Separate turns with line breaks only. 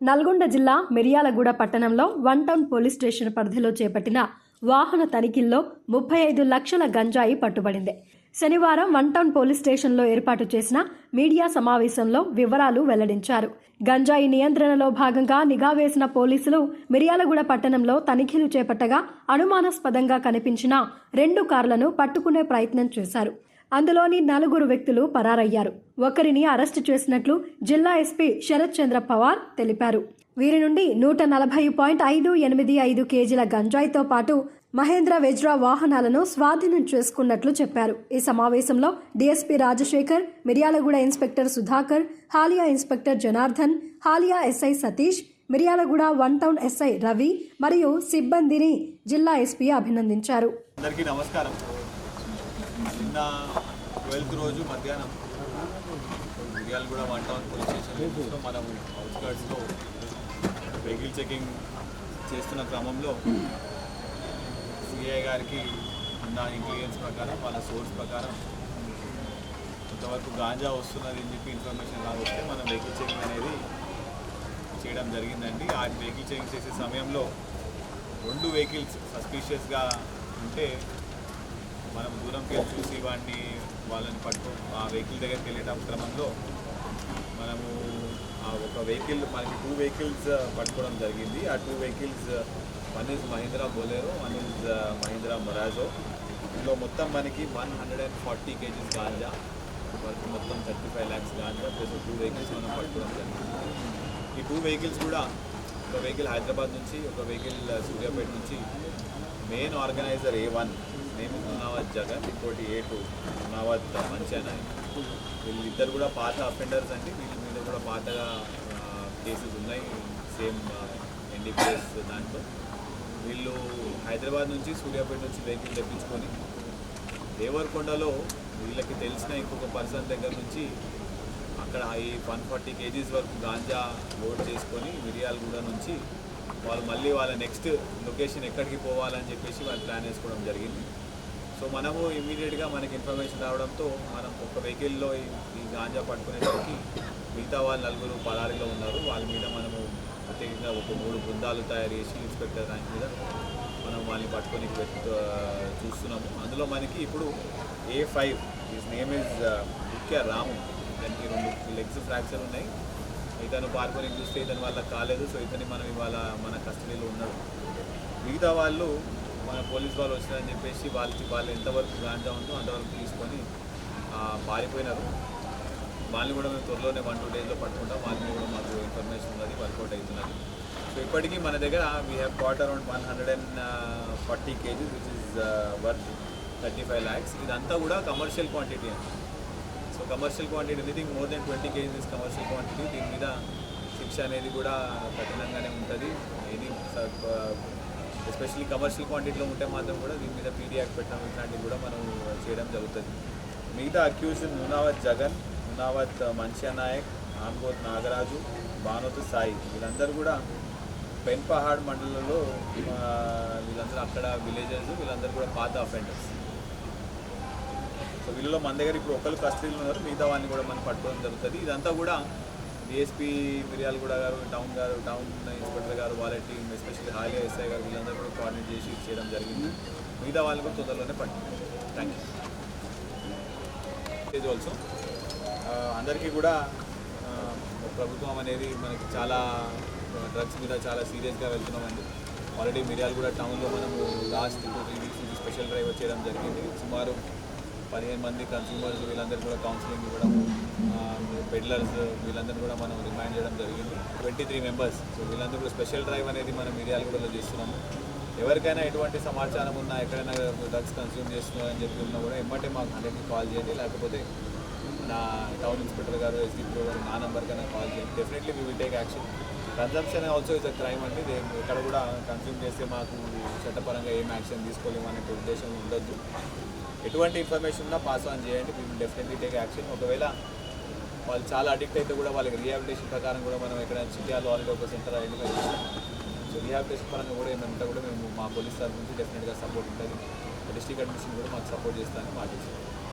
నల్గొండ జిల్లా మిర్యాలగూడ పట్టణంలో one town police station పరిధిలో చేపట్టిన వాహన తనిఖీల్లో 35 లక్షల గంజాయి పట్టుబడింది. శనివారం వన్ టౌన్ పోలీస్ స్టేషన్లో ఏర్పాటు చేసిన మీడియా సమావేశంలో వివరాలు వెల్లడించారు. గంజాయి నియంత్రణలో భాగంగా నిఘా వేసిన పోలీసులు మిర్యాలగూడ పట్టణంలో తనిఖీలు చేపట్టగా అనుమానాస్పదంగా కనిపించిన 2 కార్లను పట్టుకునే ప్రయత్నం చేశారు. అందులోని 4 వ్యక్తులు పరారయ్యారు. ఒకరిని అరెస్టు చేసినట్లు జిల్లా ఎస్పీ శరత్ చంద్ర పవార్ తెలిపారు. వీరి నుండి 140.585 కేజీల గంజాయితో పాటు మహేంద్ర వెజ్రా వాహనాలను స్వాధీనం చేసుకున్నట్లు చెప్పారు. ఈ సమావేశంలో DSP Rajasekhar, Miryalaguda inspector Sudhakar, Haliya inspector Janardhan, Haliya SI Satish, Miryalaguda one town SI Ravi మరియు సిబ్బందిని జిల్లా ఎస్పీ అభినందించారు.
అందరికీ నమస్కారం. నిన్న 12th రోజు మధ్యాహ్నం మిర్యాలగూడ వన్ టౌన్ పోలీస్ స్టేషన్లో మనం అవుట్స్కర్ట్స్లో వెహికల్ చెకింగ్ చేస్తున్న క్రమంలో సిఐ గారికి ఉన్న ఇంటెలిజెన్స్ ప్రకారం వాళ్ళ సోర్స్ ప్రకారం కొంతవరకు గాంజా వస్తున్నది అని చెప్పి ఇన్ఫర్మేషన్ రావస్తే మనం వెహికల్ చెకింగ్ అనేది చేయడం జరిగిందండి. ఆ వెహికల్ చెకింగ్ చేసే సమయంలో 2 వెహికల్స్ సస్పీషియస్గా ఉంటే మనం దూరంకి వెళ్ళి చూసి వాళ్ళని ఆ వెహికల్ దగ్గరికి వెళ్ళే క్రమంలో మనము ఆ ఒక వెహికల్ మనకి 2 వెహికల్స్ పట్టుకోవడం జరిగింది. ఆ 2 vehicles one is Mahindra Bolero, one is Mahindra Marazzo. ఇందులో మొత్తం మనకి 140 కేజీస్ గాంజా వరకు మొత్తం 35 lakhs గాంజా ప్లస్ 2 వెహికల్స్ మనం పట్టుకోవడం జరిగింది. ఈ 2 వెహికల్స్ కూడా ఒక వెహికల్ హైదరాబాద్ నుంచి, ఒక వెహికల్ సూర్యాపేట నుంచి. Main organiser A1 name Munavath Jagan, ఇంకోటి A2 మునావత్ మంచానాయ్. వీళ్ళిద్దరు కూడా పాత అఫెండర్స్ అండి. వీళ్ళ మీద కూడా పాతగా కేసెస్ ఉన్నాయి సేమ్ NDPS దాంట్లో. వీళ్ళు హైదరాబాద్ నుంచి సూర్యాపేట నుంచి వెహికల్ తెప్పించుకొని దేవరకొండలో వీళ్ళకి తెలిసిన ఇంకొక పర్సన్ దగ్గర నుంచి అక్కడ ఈ 140 కేజీస్ వరకు గాంజా లోడ్ చేసుకొని మిర్యాలగూడ నుంచి వాళ్ళు మళ్ళీ వాళ్ళ నెక్స్ట్ లొకేషన్ ఎక్కడికి పోవాలని చెప్పేసి వాళ్ళు ప్లాన్ వేసుకోవడం జరిగింది. సో మనము ఇమ్మీడియట్గా మనకి ఇన్ఫర్మేషన్ రావడంతో మనం ఒక వెహికల్లో ఈ గాంజా పట్టుకునేసరికి మిగతా వాళ్ళు 4 పరారీలో ఉన్నారు. వాళ్ళ మీద మనము ప్రత్యేకంగా ఒక 3 బృందాలు తయారు చేసి ఇన్స్పెక్టర్ ర్యాంక్ మీద మనం వాళ్ళని పట్టుకొని చూస్తున్నాము. అందులో మనకి ఇప్పుడు A5 హిస్ నేమ్ ఇస్ ముఖ్య రాము. దానికి 2 లెగ్స్ ఫ్రాక్చర్ ఉన్నాయి. ఇతను పార్కొని చూస్తే ఇతని వాళ్ళకి కాలేదు. సో ఇతని మనం ఇవాళ మన కస్టడీలో ఉన్నాడు. మిగతా వాళ్ళు మన పోలీస్ వాళ్ళు వచ్చినారని చెప్పేసి వాళ్ళు ఎంతవరకు గాంజా ఉందో అంతవరకు తీసుకొని పారిపోయినారు. వాళ్ళని కూడా మేము త్వరలోనే 1-2 daysలో పట్టుకుంటాం. వాళ్ళని కూడా మాకు ఇన్ఫర్మేషన్ ఉన్నది, వర్కౌట్ అవుతున్నది. సో ఇప్పటికీ మన దగ్గర we have cot around 140 kgs which is worth 35 lakhs. ఇదంతా కూడా కమర్షియల్ క్వాంటిటీ అండి. So commercial quantity anything more than 20 kgs commercial quantity. దీని మీద శిక్ష అనేది కూడా కఠినంగానే ఉంటుంది. ఇది ఎస్పెషల్లీ కమర్షియల్ క్వాంటిటీలో ఉంటే మాత్రం కూడా దీని మీద PD యాక్ట్ పెట్టడం ఇట్లాంటివి కూడా మనం చేయడం జరుగుతుంది. మిగతా అక్యూజ్డ్ మునావత్ జగన్, మునావత్ మంచానాయక్, ఆన్గోత్ నాగరాజు, బానోతు సాయి వీళ్ళందరూ కూడా పెన్పహాడ్ మండలంలో వీళ్ళందరూ అక్కడ విలేజెస్, వీళ్ళందరూ కూడా పాత అఫెండర్స్. సో వీళ్ళలో మన దగ్గర ఇప్పుడు ఒకరు కస్టడీలో ఉన్నారు. మిగతా వాళ్ళని కూడా మనం పట్టుకోవడం జరుగుతుంది. ఇదంతా కూడా డిఎస్పీ మిర్యాలగూడ గారు, టౌన్ ఇన్స్పెక్టర్ గారు, వాళ్ళ టీం, ఎస్పెషల్లీ హాలియా ఎస్ఐ గారు వీళ్ళందరూ కూడా కోఆర్డినేట్ చేసి చేయడం జరిగింది. మిగతా వాళ్ళని కూడా తొందరలోనే పట్టుకుంటాం. Thank you. ఆల్సో అందరికీ కూడా ప్రభుత్వం అనేది మనకి చాలా డ్రగ్స్ మీద చాలా సీరియస్గా వెళ్తున్నామండి. ఆల్రెడీ మిర్యాలగూడ టౌన్లో మనము లాస్ట్ 2-3 weeks నుంచి స్పెషల్ డ్రైవ్ చేయడం జరిగింది. సుమారు 15 మంది కన్స్యూమర్స్ వీళ్ళందరూ కూడా కౌన్సిలింగ్ ఇవ్వడం, పెడ్లర్స్ వీళ్ళందరూ కూడా మనం రిమైండ్ చేయడం జరిగింది. 23 members. సో వీళ్ళందరూ కూడా స్పెషల్ డ్రైవ్ అనేది మనం మిర్యాలగూడలో చేస్తున్నాము. ఎవరికైనా ఎటువంటి సమాచారం ఉన్నా, ఎక్కడైనా డ్రగ్స్ కన్స్యూమ్ చేస్తున్నారని చెప్పి ఉన్నా కూడా ఎమ్మటే మాకు 100కి కాల్ చేయండి. లేకపోతే నా టౌన్ ఇన్స్పెక్టర్ గారు, SDPO గారు నా నెంబర్కైనా కాల్ చేయండి. Definitely we will take action. Consumption also is a crime అండి. ఎక్కడ కూడా కన్స్యూమ్ చేస్తే మాకు చట్టపరంగా ఏం యాక్షన్ తీసుకోలేము అనే ఉద్దేశం ఉండొద్దు. ఎటువంటి ఇన్ఫర్మేషన్ ఉన్నా పాస్ ఆన్ చేయండి. We will definitely take action. ఒకవేళ వాళ్ళు చాలా అడిక్ట్ అయితే కూడా వాళ్ళకి రీహాబిలిటేషన్ ప్రకారం కూడా మనం ఎక్కడైనా చిట్యాలు ఆల్రెడీ ఒక సెంటర్ ఐడెంటిఫై చేస్తాం. సో రీహాబిలిటేషన్ పరంగా కూడా ఏమంటే కూడా మేము మా పోలీస్ తరఫు నుంచి డెఫినెట్గా సపోర్ట్ ఉంటుంది. డిస్ట్రిక్ట్ అడ్మినిస్ట్రేషన్ కూడా మాకు సపోర్ట్ చేస్తానని మాటిస్తాం.